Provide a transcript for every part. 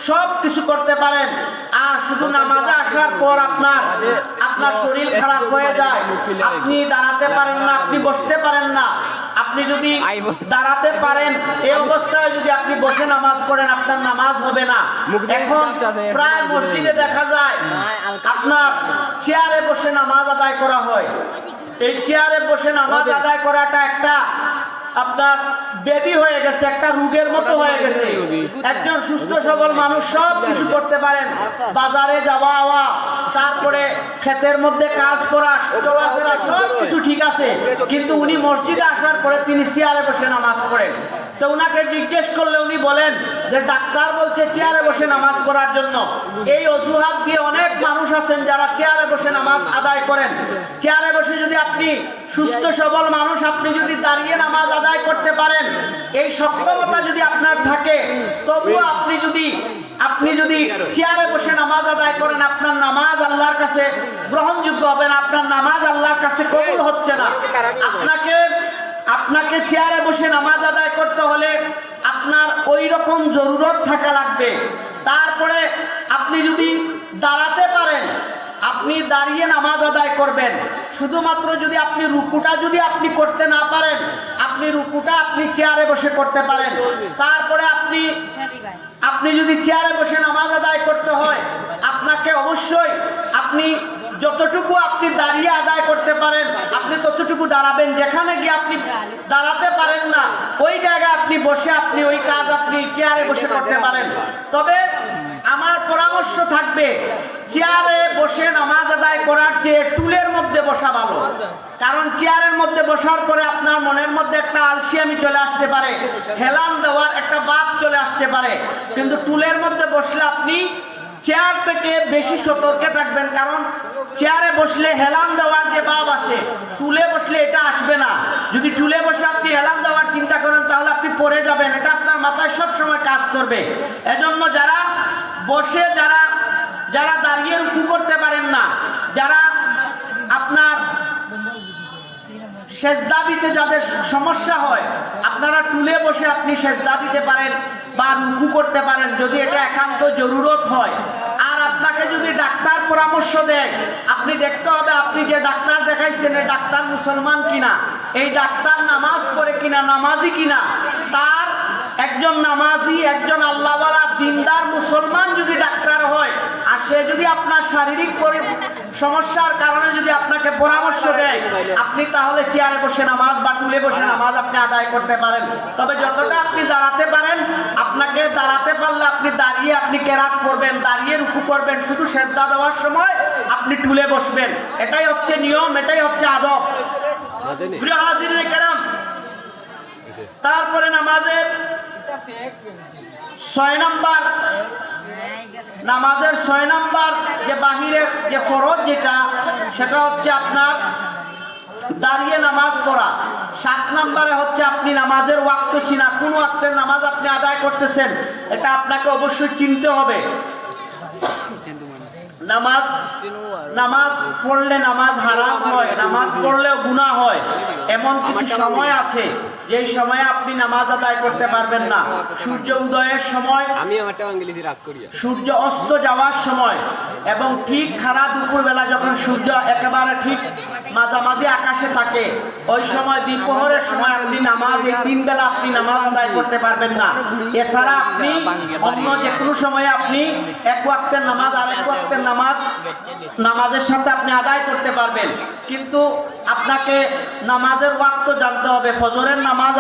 সব কিছু করতে পারেন। আর শুধু নামাজে আসার পর আপনার শরীর খারাপ হয়ে যায়, আপনি দাঁড়াতে পারেন না, আপনি বসতে পারেন না। আপনি যদি দাঁড়াতে পারেন, এই অবস্থায় যদি আপনি বসে নামাজ পড়েন, আপনার নামাজ হবে না। এখন প্রায় মসজিদে দেখা যায় আপনার চেয়ারে বসে নামাজ আদায় করা হয়। এই চেয়ারে বসে নামাজ আদায় করাটা একটা আপনার ব্যাধি হয়ে গেছে, একটা রোগের মতো হয়ে গেছে। একজন সুস্থ সবল মানুষ সব কিছু করতে পারেন, বাজারে যাওয়া আওয়া, তারপরে ক্ষেতের মধ্যে কাজ করা, চলাফেরা, সব কিছু ঠিক আছে, কিন্তু উনি মসজিদে আসার পরে তিনি চেয়ারে বসে নামাজ পড়েন। তো উনাকে জিজ্ঞেস করলে উনি বলেন যে ডাক্তার বলছে চেয়ারে বসে নামাজ পড়ার জন্য। এই অজুহাত দিয়ে অনেক মানুষ আছেন যারা চেয়ারে বসে নামাজ আদায় করেন। চেয়ারে বসে যদি আপনি সুস্থ সবল মানুষ, আপনি যদি দাঁড়িয়ে নামাজ আদায় করতে পারেন, এই সক্ষমতা যদি আপনার থাকে, তবুও আপনি যদি চেয়ারে বসে নামাজ আদায় করেন, আপনার নামাজ আল্লাহর কাছে গ্রহণযোগ্য হবে না, আপনার নামাজ আল্লাহর কাছে কবুল হচ্ছে না। আপনাকে চেয়ারে বসে নামাজ আদায় করতে হলে আপনার ওই রকম জরুরত থাকা লাগবে। তারপরে আপনি যদি দাঁড়াতে পারেন, আপনি দাঁড়িয়ে নামাজ আদায় করবেন। শুধুমাত্র যদি আপনি রুকুটা আপনি করতে না পারেন, আপনি রুকুটা আপনি চেয়ারে বসে করতে পারেন। তারপরে আপনি যদি চেয়ারে বসে নামাজ আদায় করতে হয়, আপনাকে অবশ্যই আপনি যতটুকু আপনি দাঁড়িয়ে আদায় করতে পারেন, আপনি ততটুকু দাঁড়াবেন। যেখানে গিয়ে আপনি দাঁড়াতে পারেন না, ওই জায়গায় আপনি বসে আপনি ওই কাজ আপনি চেয়ারে বসে করতে পারেন। তবে আমার পরামর্শ থাকবে, চেয়ারে বসে নামাজ আদায় করার চেয়ে টুলের মধ্যে বসা ভালো। কারণ চেয়ারের মধ্যে বসার পরে আপনার মনের মধ্যে একটা আলসিয়ামি চলে আসতে পারে, হেলান দেওয়ার একটা ভাব চলে আসতে পারে। কিন্তু টুলের মধ্যে বসলে আপনি চেয়ার থেকে বেশি সতর্কে থাকবেন, কারণ চেয়ারে বসলে হেলান দেওয়ার যে ভাব আসে, টুলে বসলে এটা আসবে না। যদি টুলে বসে আপনি হেলান দেওয়ার চিন্তা করেন, তাহলে আপনি পড়ে যাবেন, এটা আপনার মাথায় সব সময় কাজ করবে। এজন্য যারা বসে যারা দাঁড়িয়ে রুকু করতে পারেন না, যারা আপনার সেজদা দিতে যাদের সমস্যা হয়, আপনারা টুলে বসে আপনি সেজদা দিতে পারেন বা রুকু করতে পারেন, যদি এটা একান্ত জরুরত হয়। আর আপনাকে যদি ডাক্তার পরামর্শ দেয়, আপনি দেখতে হবে আপনি যে ডাক্তার দেখাইছেন এই ডাক্তার মুসলমান কিনা, এই ডাক্তার নামাজ পড়ে কিনা, নামাজি কিনা। তার একজন নামাজি, একজন আল্লাহওয়ালা দিনদার মুসলমান যদি ডাক্তার হয়, আর সে যদি আপনার শারীরিক সমস্যার কারণে যদি আপনাকে পরামর্শ দেয়, আপনি তাহলে চেয়ারে বসে নামাজ বা টুলে বসে নামাজ আপনি আদায় করতে পারেন। তবে যতটা আপনি দাঁড়াতে পারেন, আপনাকে দাঁড়াতে পারলে আপনি দাঁড়িয়ে আপনি কেরাত করবেন, দাঁড়িয়ে রুকু করবেন। শুধু সেজদা দেওয়ার সময় আপনি টুলে বসবেন। এটাই হচ্ছে নিয়ম, এটাই হচ্ছে আদব। প্রিয় হাজিরিনে কেরাম, তারপরে নামাজের 6 নাম্বার, নামাজের 6 নাম্বার যে বাহিরের যে ফরজ যেটা, সেটা হচ্ছে আপনার দাঁড়িয়ে নামাজ পড়া। 7 নাম্বারে হচ্ছে আপনি নামাজের ওয়াক্ত চিনা, কোন ওয়াক্তের নামাজ আপনি আদায় করতেছেন, এটা আপনাকে অবশ্যই চিনতে হবে। নামাজ পড়লে নামাজ হারাম হয়, নামাজ পড়লেও গুনাহ হয়। এমন কিছু সময় আছে যেই সময়ে আপনি নামাজ আদায় করতে পারবেন না। সূর্য উদয়ের সময়, সূর্য অস্ত যাওয়ার সময়, এবং ঠিক খাড়া দুপুরবেলা যখন সূর্য একেবারে ঠিক মাঝামাঝি আকাশে থাকে, ওই সময় দ্বিপ্রহরের সময় আপনি নামাজ, এই 3 বেলা আপনি নামাজ আদায় করতে পারবেন না। এছাড়া আপনি অন্য যে কোনো সময়ে আপনি এক ওয়াক্তের নামাজ আর এক ওয়াক্তের নামাজের সাথে আপনি আদায় করতে পারবেন। কিন্তু আপনাকে নামাজের ওয়াক্ত জানতে হবে। ফজরের নামাজ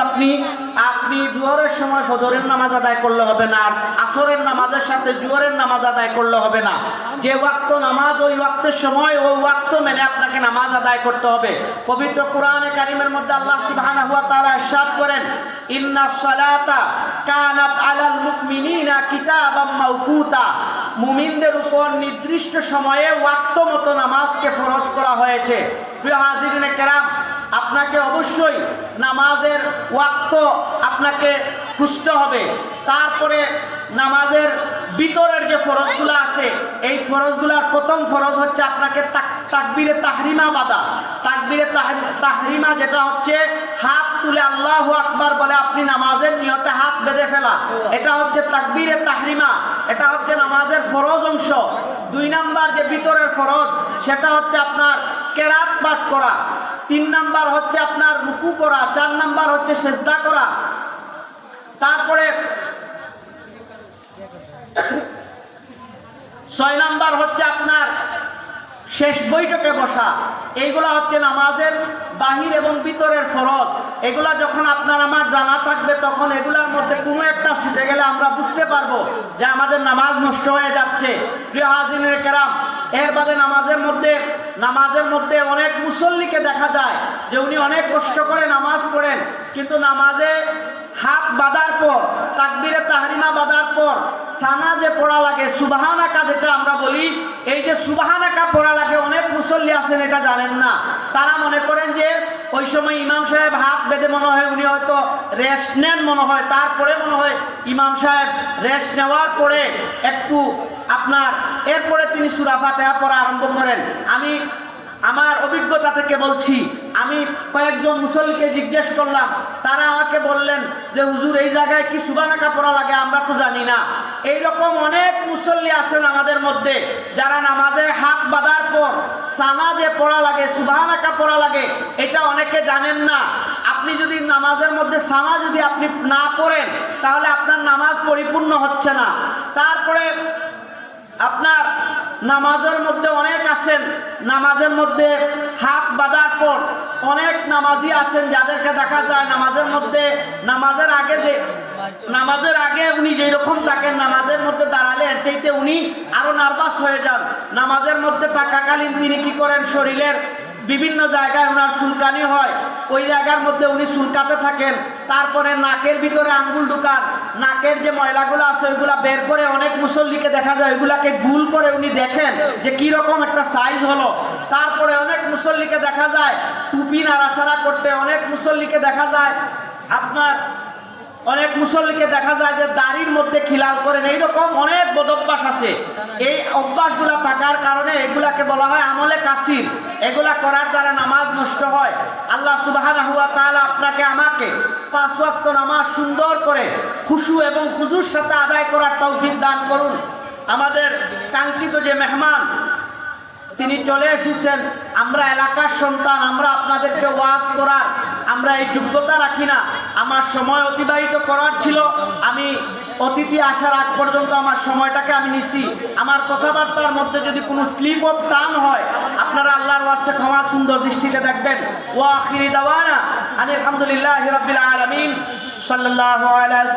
আপনি জোহরের সময় ফজরের নামাজ আদায় করলে হবে না, আর আসরের নামাজের সাথে জোহরের নামাজ আদায় করলে হবে না। যে ওয়াক্ত নামাজ, ওই ওয়াক্তের সময় ওই ওয়াক্ত মেনে আপনাকে নামাজ আদায় করতে হবে। পবিত্র কোরআনে কারিমের মধ্যে আল্লাহ সুবহানাহু ওয়া তাআলা ইরশাদ করেন, ইন্নাস সালাতা কানাত আলাল মুমিনিনা কিতাবাম মাওকুতা। মুমিনদের উপর নির্দিষ্ট সময়ে ওয়াক্ত মতো নামাজকে ফরজ করা হয়েছে। প্রিয় হাজিরিনে কেরাম, আপনাকে অবশ্যই নামাজের ওয়াক্ত আপনাকে খুঁজতে হবে। তারপরে নামাজের ভিতরের যে ফরজগুলো আছে, এই ফরজগুলোর প্রথম ফরজ হচ্ছে আপনাকে তাকবীরে তাহরিমা বাঁধা। তাকবীরে তাহরিমা যেটা হচ্ছে হাত তুলে আল্লাহু আকবার বলে আপনি নামাজের নিয়তে হাত বেঁধে ফেলা, এটা হচ্ছে তাকবীরে তাহরিমা। এটা নামাজের ফরজ অংশ। 2 নাম্বার যে ভিতরের ফরজ, সেটা হচ্ছে আপনার কেরাত পাঠ করা। 3 নাম্বার হচ্ছে আপনার রুকু করা। 4 নাম্বার হচ্ছে সিজদা করা। তারপরে 6 নাম্বার হচ্ছে আপনার শেষ বৈঠকে বসা। এইগুলা হচ্ছে নামাজের বাহির এবং ভিতরের ফরজ। এগুলা যখন আপনার আমার জানা থাকবে, তখন এগুলার মধ্যে কোনো একটা ছুটে গেলে আমরা বুঝতে পারবো যে আমাদের নামাজ নষ্ট হয়ে যাচ্ছে। প্রিয় হাজিরিনে কেরাম, এর বাদে নামাজের মধ্যে অনেক মুসল্লিকে দেখা যায় যে উনি অনেক কষ্ট করে নামাজ পড়েন, কিন্তু নামাজে হাত বাঁধার পর, তাকবীরে তাহরিমা বাঁধার পর সানা যে পড়া লাগে, সুবহানাকা যেটা আমরা বলি, এই যে সুবহানাকা পড়া লাগে, অনেক মুসল্লি আছেন এটা জানেন না। তারা মনে করেন যে ওই সময় ইমাম সাহেব হাত বেঁধে মনে হয় উনি হয়তো রেস্ট নেন, মনে হয় তারপরে মনে হয় ইমাম সাহেব রেস্ট নেওয়ার পরে একটু আপনার এরপরে তিনি সূরা ফাতিহা পড়া আরম্ভ করেন। আমি আমার অভিজ্ঞতা থেকে বলছি, আমি কয়েকজন মুসল্লিকে জিজ্ঞেস করলাম, তারা আমাকে বললেন যে হুজুর এই জায়গায় কি সুবহানাকা পড়া লাগে, আমরা তো জানি না। এইরকম অনেক মুসল্লি আছেন আমাদের মধ্যে যারা নামাজে হাত বাঁধার পর সানা যে পড়া লাগে, সুবহানাকা পড়া লাগে, এটা অনেকে জানেন না। আপনি যদি নামাজের মধ্যে সানা যদি আপনি না পড়েন, তাহলে আপনার নামাজ পরিপূর্ণ হচ্ছে না। তারপরে আপনার নামাজের মধ্যে অনেক আছেন, নামাজের মধ্যে হাত বাঁধার পর অনেক নামাজি আছেন যাদেরকে দেখা যায় নামাজের আগে উনি যেরকম থাকেন, নামাজের মধ্যে দাঁড়ালে এর চাইতে উনি আরো নার্ভাস হয়ে যান। নামাজের মধ্যে থাকাকালীন তিনি কি করেন, শরীরের বিভিন্ন জায়গায় ওনার চুলকানি হয়, ওই জায়গার মধ্যে উনি চুলকাতে থাকেন। তারপরে নাকের ভিতরে আঙ্গুল ঢুকান, নাকের যে ময়লাগুলো আছে ওইগুলা বের করে অনেক মুসল্লিকে দেখা যায় ওইগুলাকে গুল করে উনি দেখেন যে কি রকম একটা সাইজ হলো। তারপরে অনেক মুসল্লিকে দেখা যায় টুপি নাড়াচাড়া করতে, অনেক মুসল্লিকে দেখা যায় যে দাড়ির মধ্যে খিলাল করেন। এইরকম অনেক বদভ্যাস আছে। এই অভ্যাসগুলা থাকার কারণে এগুলাকে বলা হয় আমলে কাসির। এগুলা করার দ্বারা নামাজ নষ্ট হয়। আল্লাহ সুবহানাহু ওয়া তাআলা আপনাকে আমাকে 5 ওয়াক্ত নামাজ সুন্দর করে খুশু এবং খুজুর সাথে আদায় করার তৌফিক দান করুন। আমাদের কাঙ্ক্ষিত যে মেহমান তিনি চলে এসেছেন, আমরা এলাকার সন্তান, আমরা আপনাদেরকে ওয়াজ করার আমরা এই যোগ্যতা রাখি না। আমার সময় অতিবাহিত করার ছিল, আমি অতিথি আসার আগ পর্যন্ত আমার সময়টাকে আমি নিছি। আমার কথাবার্তার মধ্যে যদি কোনো স্লিপ অফ টার্ন হয়, আপনারা আল্লাহর ওয়াস্তে ক্ষমা সুন্দর দৃষ্টিতে দেখবেন। ওয়া আখিরি দাওয়ানা আলহামদুলিল্লাহি রাব্বিল আলামিন সাল্লাল্লাহু আলাইহি